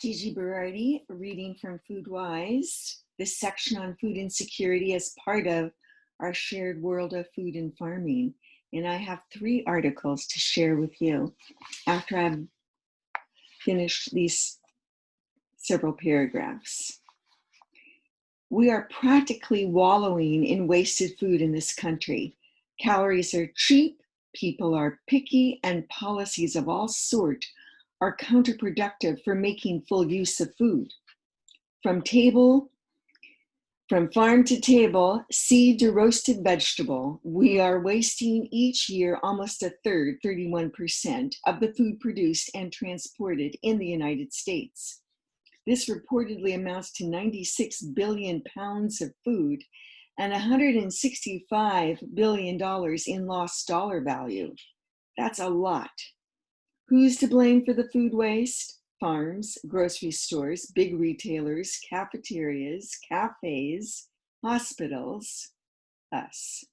Gigi Berardi, reading from FoodWISE, this section on food insecurity as part of our shared world of food and farming. And I have 3 articles to share with you after I've finished these several paragraphs. We are practically wallowing in wasted food in this country. Calories are cheap, people are picky, and policies of all sorts are counterproductive for making full use of food. From farm to table, seed to roasted vegetable, we are wasting each year almost a third, 31%, of the food produced and transported in the United States. This reportedly amounts to 96 billion pounds of food and $165 billion in lost dollar value. That's a lot. Who's to blame for the food waste? Farms, grocery stores, big retailers, cafeterias, cafes, hospitals, us.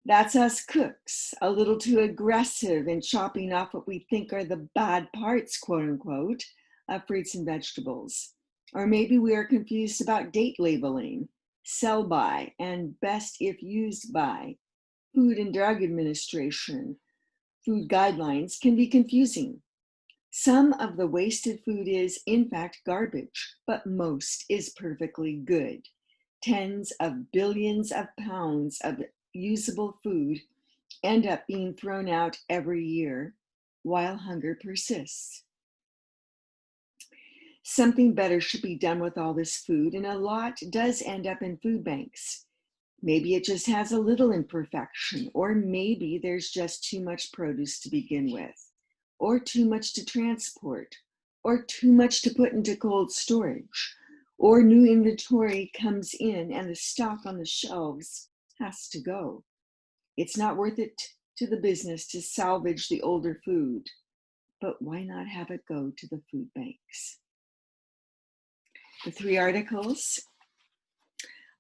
That's us cooks, a little too aggressive in chopping off what we think are the bad parts, quote unquote, of fruits and vegetables. Or maybe we are confused about date labeling, sell by, and best if used by. Food and Drug Administration food guidelines can be confusing. Some of the wasted food is, in fact, garbage, but most is perfectly good. Tens of billions of pounds of usable food end up being thrown out every year while hunger persists. Something better should be done with all this food, and a lot does end up in food banks. Maybe it just has a little imperfection, or maybe there's just too much produce to begin with, or too much to transport, or too much to put into cold storage, or new inventory comes in and the stock on the shelves has to go. It's not worth it to the business to salvage the older food, but why not have it go to the food banks? The 3 articles.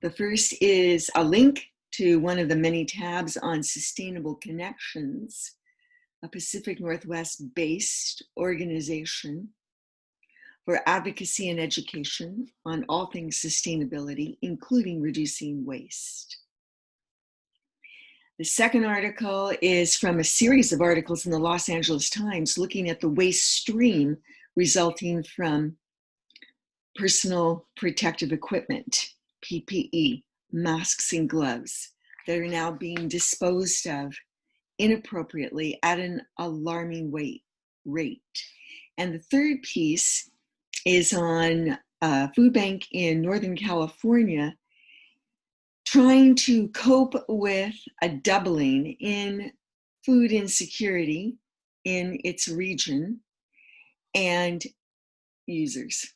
The first is a link to one of the many tabs on Sustainable Connections, a Pacific Northwest-based organization for advocacy and education on all things sustainability, including reducing waste. The second article is from a series of articles in the Los Angeles Times looking at the waste stream resulting from personal protective equipment, PPE, masks and gloves that are now being disposed of inappropriately at an alarming rate. And the third piece is on a food bank in Northern California trying to cope with a doubling in food insecurity in its region and users.